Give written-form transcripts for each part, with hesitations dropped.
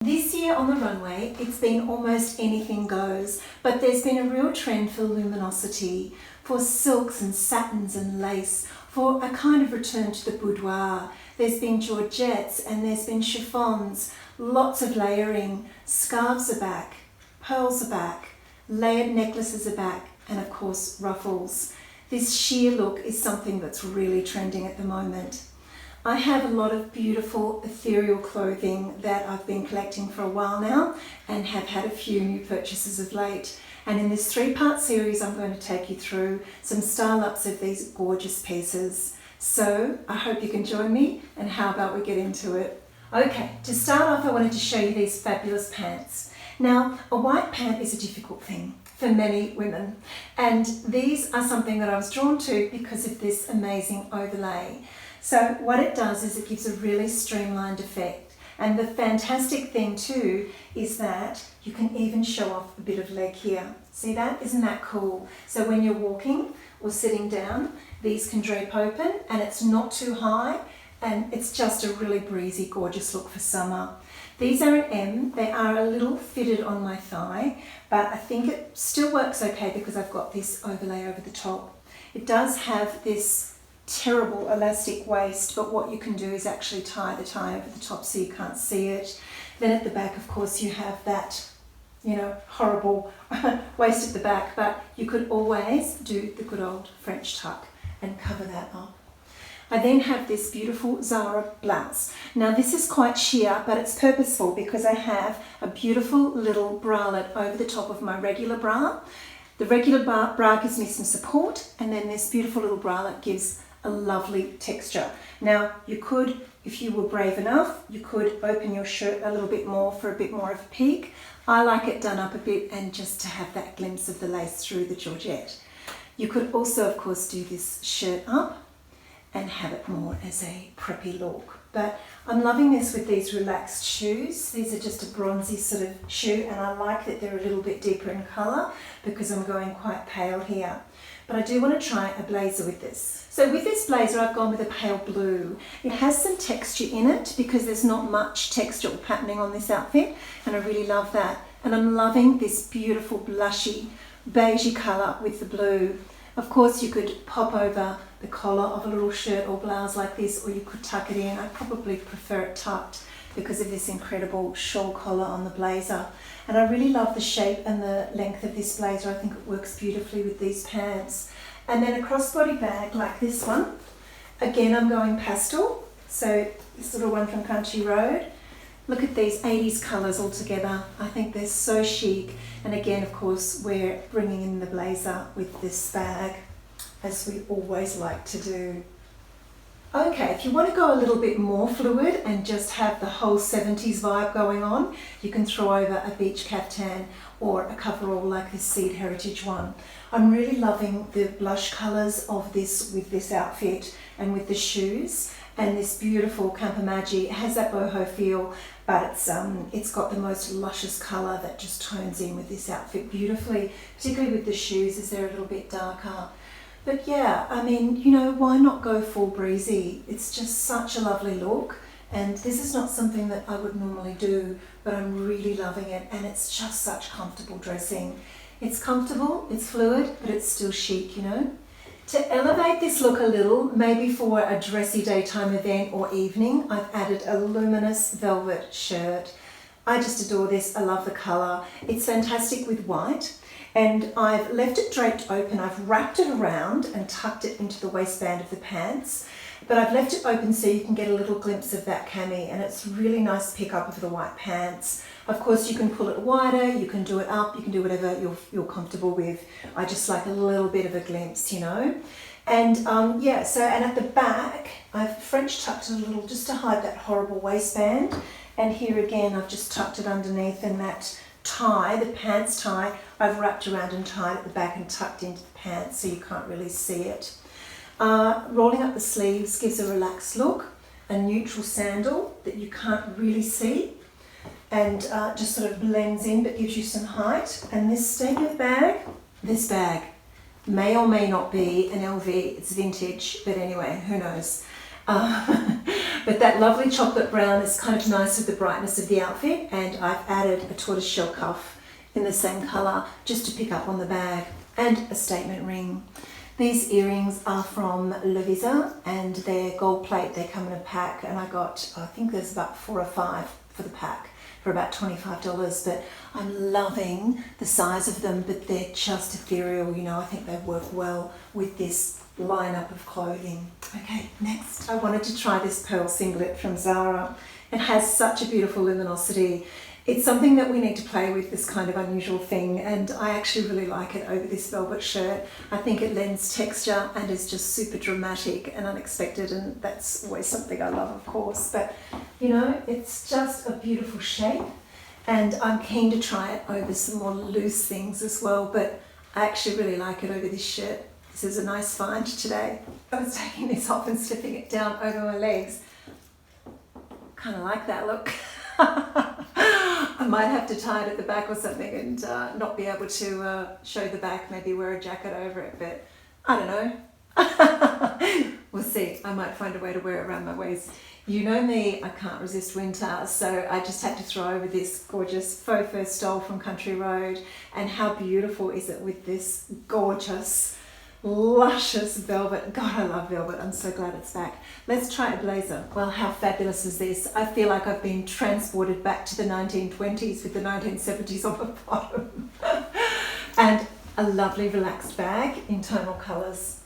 This year on the runway, it's been almost anything goes, but there's been a real trend for luminosity, for silks and satins and lace, for a kind of return to the boudoir. There's been georgettes and there's been chiffons, lots of layering, scarves are back, pearls are back, layered necklaces are back, and of course ruffles. This sheer look is something that's really trending at the moment. I have a lot of beautiful ethereal clothing that I've been collecting for a while now and have had a few new purchases of late. And in this 3-part series, I'm going to take you through some style ups of these gorgeous pieces. So I hope you can join me, and how about we get into it? Okay, to start off, I wanted to show you these fabulous pants. Now, a white pant is a difficult thing for many women, and these are something that I was drawn to because of this amazing overlay. So what it does is it gives a really streamlined effect, and the fantastic thing too is that you can even show off a bit of leg here. See that? Isn't that cool? So when you're walking or sitting down, these can drape open and it's not too high, and it's just a really breezy, gorgeous look for summer. These are an M. They are a little fitted on my thigh, but I think it still works okay because I've got this overlay over the top. It does have this terrible elastic waist, but what you can do is actually tie the tie over the top so you can't see it. Then at the back, of course, you have that, horrible waist at the back, but you could always do the good old French tuck and cover that up. I then have this beautiful Zara blouse. Now this is quite sheer, but it's purposeful because I have a beautiful little bralette over the top of my regular bra. The regular bra gives me some support, and then this beautiful little bralette gives a lovely texture. Now you could, if you were brave enough, you could open your shirt a little bit more for a bit more of a peek. I like it done up a bit and just to have that glimpse of the lace through the georgette. You could also, of course, do this shirt up and have it more as a preppy look. But I'm loving this with these relaxed shoes. These are just a bronzy sort of shoe, and I like that they're a little bit deeper in colour because I'm going quite pale here. But I do want to try a blazer with this. So with this blazer, I've gone with a pale blue. It has some texture in it because there's not much texture or patterning on this outfit, and I really love that. And I'm loving this beautiful blushy beigey colour with the blue. Of course, you could pop over the collar of a little shirt or blouse like this, or you could tuck it in. I probably prefer it tucked because of this incredible shawl collar on the blazer. And I really love the shape and the length of this blazer. I think it works beautifully with these pants. And then a crossbody bag like this one. Again, I'm going pastel. So this little one from Country Road. Look at these 80s colours all together. I think they're so chic. And again, of course, we're bringing in the blazer with this bag, as we always like to do. Okay, if you want to go a little bit more fluid and just have the whole 70s vibe going on, you can throw over a beach kaftan or a coverall like this Seed Heritage one. I'm really loving the blush colours of this with this outfit and with the shoes. And this beautiful Campomaggi, it has that boho feel, but it's got the most luscious colour that just tones in with this outfit beautifully, particularly with the shoes as they're a little bit darker. But yeah, I mean, why not go full breezy? It's just such a lovely look, and this is not something that I would normally do, but I'm really loving it, and it's just such comfortable dressing. It's comfortable, it's fluid, but it's still chic, To elevate this look a little, maybe for a dressy daytime event or evening, I've added a luminous velvet shirt. I just adore this. I love the colour. It's fantastic with white, and I've left it draped open. I've wrapped it around and tucked it into the waistband of the pants, but I've left it open so you can get a little glimpse of that cami, and it's really nice to pick up with the white pants. Of course, you can pull it wider, you can do it up, you can do whatever you're comfortable with. I just like a little bit of a glimpse, And and at the back, I've French tucked it a little just to hide that horrible waistband. And here again, I've just tucked it underneath, and that tie, the pants tie, I've wrapped around and tied at the back and tucked into the pants so you can't really see it. Rolling up the sleeves gives a relaxed look, a neutral sandal that you can't really see, and just sort of blends in but gives you some height. And this statement bag, this bag may or may not be an LV, it's vintage, but anyway, who knows. But But that lovely chocolate brown is kind of nice with the brightness of the outfit, and I've added a tortoiseshell cuff in the same colour just to pick up on the bag, and a statement ring. These earrings are from Lovisa and they're gold plate. They come in a pack, and I got, I think there's about 4 or 5 for the pack for about $25, but I'm loving the size of them, but they're just ethereal, you know. I think they work well with this lineup of clothing. Okay, next. I wanted to try this pearl singlet from Zara. It has such a beautiful luminosity. It's something that we need to play with, this kind of unusual thing, and I actually really like it over this velvet shirt. I think it lends texture and is just super dramatic and unexpected, and that's always something I love, of course. But you know, it's just a beautiful shape, and I'm keen to try it over some more loose things as well, but I actually really like it over this shirt. This is a nice find today. I was taking this off and slipping it down over my legs. Kind of like that look. I might have to tie it at the back or something and not be able to show the back, maybe wear a jacket over it, but I don't know. We'll see. I might find a way to wear it around my waist. You know me, I can't resist winter, so I just had to throw over this gorgeous faux fur stole from Country Road. And how beautiful is it with this gorgeous luscious velvet. God, I love velvet. I'm so glad it's back. Let's try a blazer. Well, how fabulous is this? I feel like I've been transported back to the 1920s with the 1970s on the bottom. And a lovely relaxed bag in tonal colours.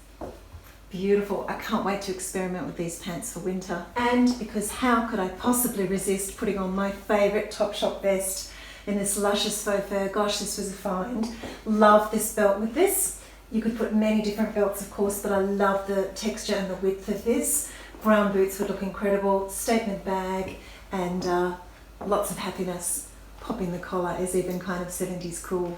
Beautiful. I can't wait to experiment with these pants for winter. And because how could I possibly resist putting on my favourite TopShop vest in this luscious faux fur? Gosh, this was a find. Love this belt with this. You could put many different belts, of course, but I love the texture and the width of this. Brown boots would look incredible. Statement bag, and lots of happiness. Popping the collar is even kind of 70s cool.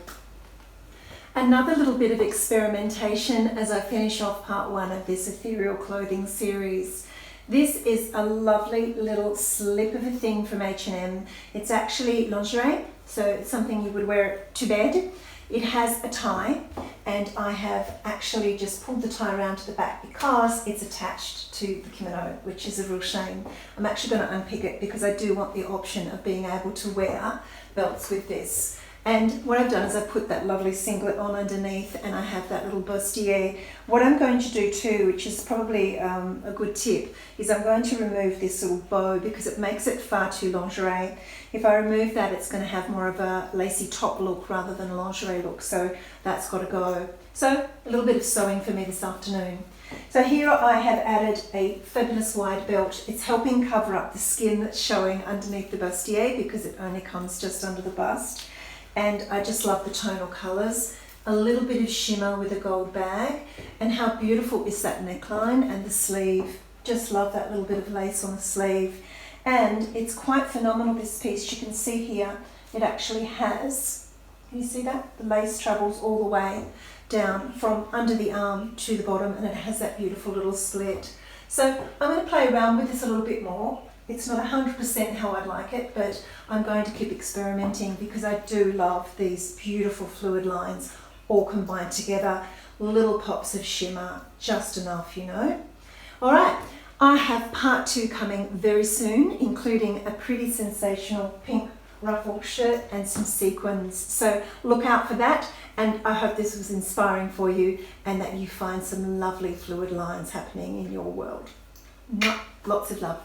Another little bit of experimentation as I finish off part 1 of this ethereal clothing series. This is a lovely little slip of a thing from H&M. It's actually lingerie, so it's something you would wear to bed. It has a tie, and I have actually just pulled the tie around to the back because it's attached to the kimono, which is a real shame. I'm actually going to unpick it because I do want the option of being able to wear belts with this. And what I've done is I've put that lovely singlet on underneath, and I have that little bustier. What I'm going to do too, which is probably a good tip, is I'm going to remove this little bow because it makes it far too lingerie. If I remove that, it's going to have more of a lacy top look rather than a lingerie look, so that's got to go. So a little bit of sewing for me this afternoon. So here I have added a fabulous wide belt. It's helping cover up the skin that's showing underneath the bustier because it only comes just under the bust. And I just love the tonal colours. A little bit of shimmer with a gold bag. And how beautiful is that neckline and the sleeve. Just love that little bit of lace on the sleeve. And it's quite phenomenal, this piece. You can see here, it actually has, can you see that? The lace travels all the way down from under the arm to the bottom, and it has that beautiful little slit. So I'm going to play around with this a little bit more. It's not 100% how I'd like it, but I'm going to keep experimenting because I do love these beautiful fluid lines all combined together. Little pops of shimmer, just enough, you know. All right, I have part 2 coming very soon, including a pretty sensational pink ruffle shirt and some sequins. So look out for that, and I hope this was inspiring for you and that you find some lovely fluid lines happening in your world. Lots of love.